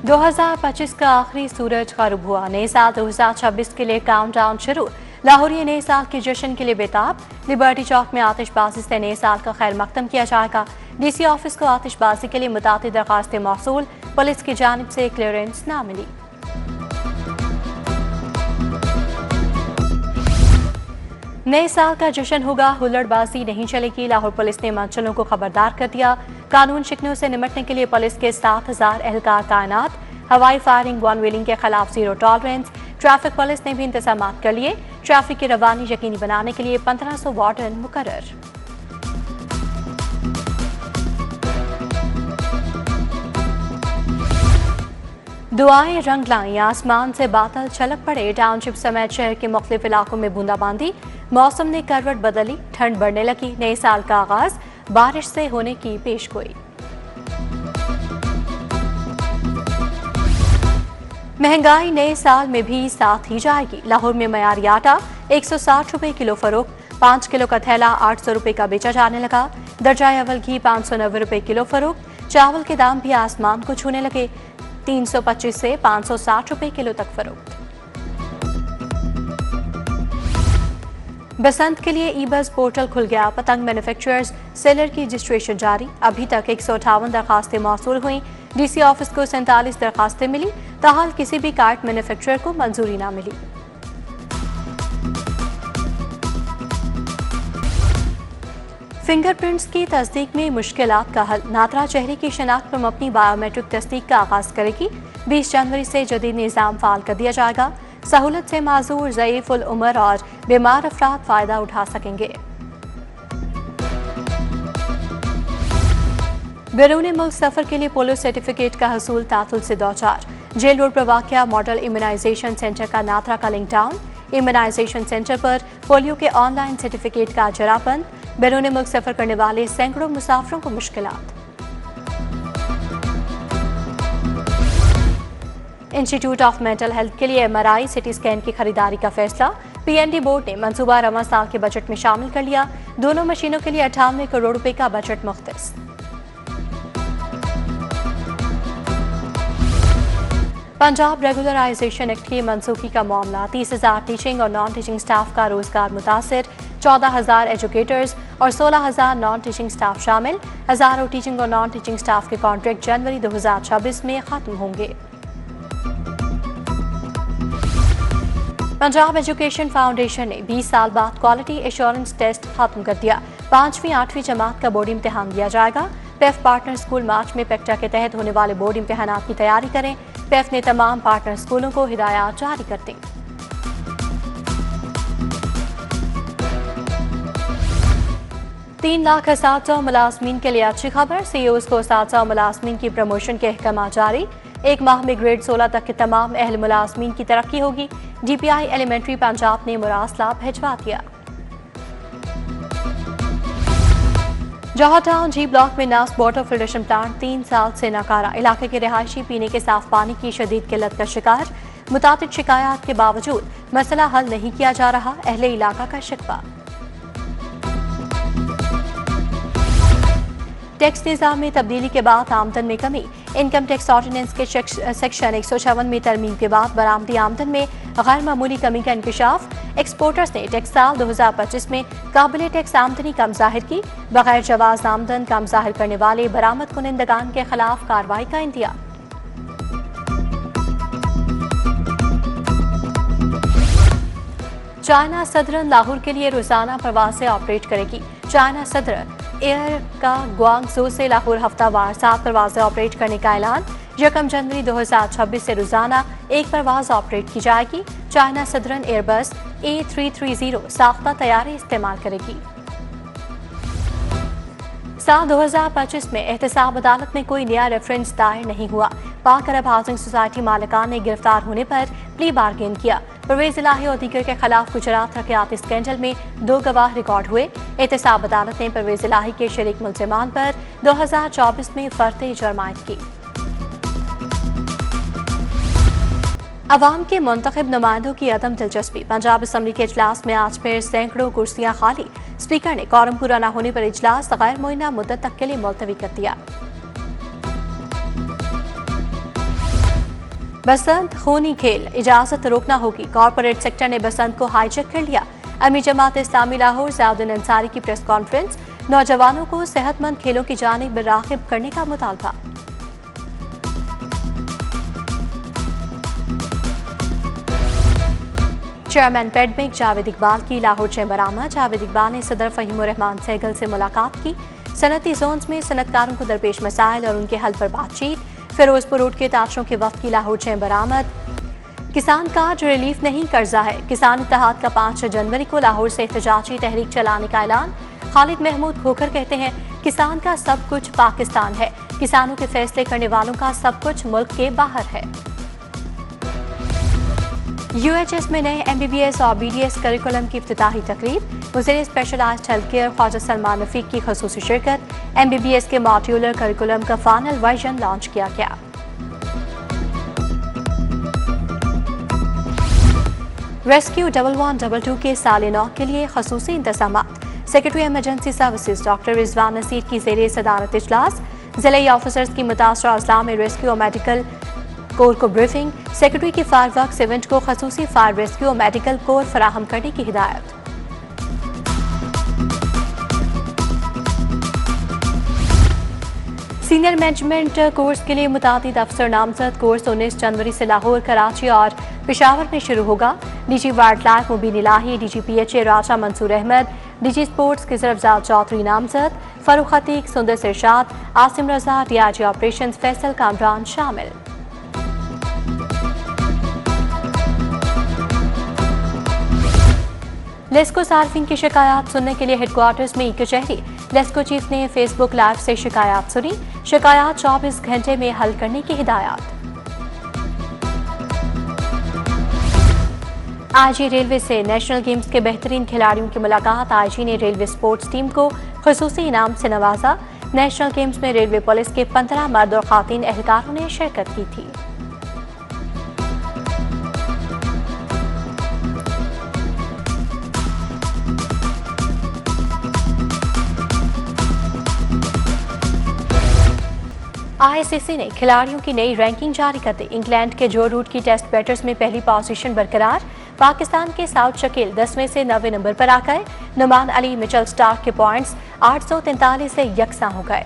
2025 का आखिरी सूरज गरूब हुआ। नए साल 2026 के लिए काउंटडाउन शुरू। लाहौरी नए साल के जश्न के लिए बेताब। लिबर्टी चौक में आतिशबाजी से नए साल का खैर मकदम किया जाएगा। डीसी ऑफिस को आतिशबाजी के लिए मुतातिद दरखास्तें मौसूल। पुलिस की जानिब से क्लियरेंस ना मिली। नए साल का जश्न होगा, हुल्लड़बाजी नहीं चलेगी। लाहौर पुलिस ने मंचलों को खबरदार कर दिया। कानून शिकनों से निपटने के लिए पुलिस के 7,000 एहलकार तैनात। हवाई फायरिंग, वन व्हीलिंग के खिलाफ जीरो टॉलरेंस। ट्रैफिक पुलिस ने भी इंतजाम कर लिए। ट्रैफिक की रवानी यकीनी बनाने के लिए 1500 वार्डन मुकर्रर। दुआएं रंग लाई, आसमान से बादल छलक पड़े। टाउनशिप समेत शहर के मुख्तलिफ इलाकों में बूंदाबांदी। मौसम ने करवट बदली, ठंड बढ़ने लगी। नए साल का आगाज बारिश से होने की पेशगोई। महंगाई नए साल में भी साथ ही जाएगी। लाहौर में मयारी आटा 160 रुपए किलो फरोख्त। 5 किलो का थैला 800 रुपए का बेचा जाने लगा। दर्जा अव्वल घी 590 रुपए किलो फरोख्त। चावल के दाम भी आसमान को छूने लगे। 325 से 560 रुपए किलो तक फरोख्त। बसंत के लिए ई बस पोर्टल खुल गया। पतंग मैन्युफैक्चरर्स सेलर की रजिस्ट्रेशन जारी। अभी तक 158 दरखास्तें मौसूल हुई। डीसी ऑफिस को 47 दरखास्तें मिली। ताहाल किसी भी कार्ड मैन्युफैक्चरर को मंजूरी ना मिली। फिंगरप्रिंट्स की तस्दीक में मुश्किलात का हल। नादरा चेहरे की शनाख्त पर मबनी बायोमेट्रिक तस्दीक का आगाज करेगी। 20 जनवरी से जदीद निज़ाम फाल कर दिया जाएगा। सहूलत से माजूर, ज़ईफ़ उल उमर और बीमार अफराद फायदा उठा सकेंगे। बैरून मुल्क सफर के लिए पोलियो सर्टिफिकेट का हसूल तातुल से दौचार। जेल रोड पर वाक़या मॉडल इम्यूनाइजेशन सेंटर का नाथरा का लिंक डाउन। इम्यूनाइजेशन सेंटर पर पोलियो के ऑनलाइन सर्टिफिकेट का जराबंद। बैरून मुल्क सफर करने वाले सैकड़ों मुसाफिरों को मुश्किलात। इंस्टीट्यूट ऑफ मेंटल हेल्थ के लिए MRI सिटी स्कैन की खरीदारी का फैसला। PND बोर्ड ने मंसूबा रवां साल के बजट में शामिल कर लिया। दोनों मशीनों के लिए 98 करोड़ रुपए का बजट मुख्तस। पंजाब रेगुलराइजेशन एक्ट की मनसूखी का मामला। 30,000 टीचिंग और नॉन टीचिंग स्टाफ का रोजगार मुतासिर। 14,000 एजुकेटर्स और 16,000 नॉन टीचिंग स्टाफ शामिल। हजारों टीचिंग और नॉन टीचिंग स्टाफ के कॉन्ट्रैक्ट जनवरी 2026 में खत्म होंगे। पंजाब एजुकेशन फाउंडेशन ने 20 साल बाद क्वालिटी एश्योरेंस टेस्ट खत्म कर दिया। 5वीं 8वीं जमात का बोर्ड इम्तिहान दिया जाएगा। पेफ पार्टनर स्कूल मार्च में पेक्टा के तहत होने वाले बोर्ड इम्तिहानात की तैयारी करें। पेफ ने तमाम पार्टनर स्कूलों को हिदायत जारी कर दी। तीन लाख 700 मुलाजमीन के लिए अच्छी खबर। CEOs को 700 मुलाजमीन की प्रमोशन के अहकाम जारी। एक माह में ग्रेड 16 तक के तमाम अहल मुलाजमीन की तरक्की होगी। DPI एलिमेंट्री पंजाब ने मुरासला भिजवा दिया। जौहर टाउन G ब्लॉक में नास वाटर फिल्ट्रेशन प्लांट 3 साल से नाकारा। इलाके के रिहायशी पीने के साफ पानी की शदीद किल्लत का शिकार। मुताबिक शिकायत के बावजूद मसला हल नहीं किया जा रहा। अहले इलाका का शिकवा। टैक्स निज़ाम में तब्दीली के बाद आमदन में कमी। इनकम टैक्स ऑर्डिनेंस के सेक्शन 156 में तरमीम के बाद बरामदी आमदन में गैर मामूली कमी का इंकशाफ। एक्सपोर्टर्स ने टैक्स साल 2025 में काबिल टैक्स आमदनी कम जाहिर की। बगैर जवाज आमदन कम जाहिर करने वाले बरामद कुनिंदगान के खिलाफ कार्रवाई का इंतजाम। चाइना सदरन लाहौर के लिए रोजाना परवाजें ऑपरेट करेगी। चाइना सदर एयर का ग्वांगझू से लाहौर हफ्तावार 7 परवाजें ऑपरेट करने का ऐलान। 1 जनवरी 2026 से रोजाना एक परवाज ऑपरेट की जाएगी। चाइना सदरन एयरबस A330 साख्ता तैयारी इस्तेमाल करेगी। साल 2025 में एहतसाब अदालत में कोई नया रेफरेंस दायर नहीं हुआ। पाक अरब हाउसिंग सोसाइटी मालिकान ने गिरफ्तार होने पर प्ली बार्गेन किया। परवेज इलाही और दीगर के खिलाफ गुजरात रक़ियाती स्कैंडल में 2 गवाह रिकॉर्ड हुए। एहतसाब अदालत ने परवेज इलाही के शरीक मुल्ज़िमान पर 2024 में फर्द जुर्मायत की। अवाम के मुंतखब नुमाइंदों की अदम दिलचस्पी। पंजाब असम्बली के इजलास में आज फिर सैकड़ों कुर्सियां खाली। स्पीकर ने कौरम पूरा न होने पर इजलास गैर मुय्यना मुद्दत तक के लिए मुलतवी कर दिया। बसंत खूनी खेल, इजाजत रोकना होगी। कॉर्पोरेट सेक्टर ने बसंत को हाईजैक कर लिया। अमीर जमात इस्लामी लाहौर ज़ियाउद्दीन अंसारी की प्रेस कॉन्फ्रेंस, नौजवानों को सेहतमंद खेलों की जानिब राग़िब करने का मुतालबा। चेयरमैन पेडमिक जावेद इकबाल की लाहौर चैम्बर आमद। जावेद इकबाल ने सदर फ़हीमुर रहमान सहगल से मुलाकात की। सनती जोन्स में सनतकारों को दरपेश मसाइल और उनके हल पर बातचीत। फिरोजपुर रोड के ताशरों के वक्त की लाहौर चैम्बर आमद। किसान कार्ड रिलीफ नहीं, कर्जा है। किसान इत्तेहाद का 5 जनवरी को लाहौर से एहतजाजी तहरीक चलाने का ऐलान। खालिद महमूद खोखर कहते हैं, किसान का सब कुछ पाकिस्तान है, किसानों के फैसले करने वालों का सब कुछ मुल्क के बाहर है। UHS में नए MBBS और BDS करिकुलम की इफ्तिताही तकरीब। वज़ीर specialised health care Khawaja Salman Rafique की ख़ुसूसी शिरकत। MBBS के मॉड्यूलर करिकुलम का फाइनल वर्जन लॉन्च किया गया। रेस्क्यू 1122 के साल 9 के लिए ख़ुसूसी इंतज़ामात। Secretary emergency services doctor Rizwan Naseer की ज़ेरे सदारत इजलास। ज़िले ऑफिसर्स की मुतासरा अज़ला में रेस्क्यू और मेडिकल कोर को ब्रीफिंग। सेक्रेटरी की फायर वर्क्स इवेंट को खसूसी फायर रेस्क्यू और मेडिकल कोर फराहम करने की हिदायत। सीनियर मैनेजमेंट कोर्स के लिए मुतादिद अफसर नामजद। कोर्स 19 जनवरी से लाहौर, कराची और पेशावर में शुरू होगा। DG वाइल्ड लाइफ मुबीन इलाही, DG PHA राजा मंसूर अहमद, DG स्पोर्ट्स किजर अफजाल चौधरी नामजद। फरूख अतीक, सुंदर इरशाद, आसिम रजा, DIG ऑपरेशन फैसल कामरान शामिल। लेस्को सार्फिन की शिकायत सुनने के लिए हेडक्वार्टर्स में कचहरी। लेस्को चीफ ने फेसबुक लाइव से शिकायत सुनी। शिकायत 24 घंटे में हल करने की हिदायत। IG रेलवे से नेशनल गेम्स के बेहतरीन खिलाड़ियों की मुलाकात। IG ने रेलवे स्पोर्ट्स टीम को खुसूसी इनाम से नवाजा। नेशनल गेम्स में रेलवे पुलिस के 15 मर्द और खातीन एहलकारों ने शिरकत की थी। ICC ने खिलाड़ियों की नई रैंकिंग जारी कर दी। इंग्लैंड के जो रूट की टेस्ट बैटर्स में पहली पोजीशन बरकरार। पाकिस्तान के साउथ शकील 10वें से 9वें नंबर पर आ गए। नुमान अली, मिचेल स्टार्क के पॉइंट्स 843 से यकसा हो गए।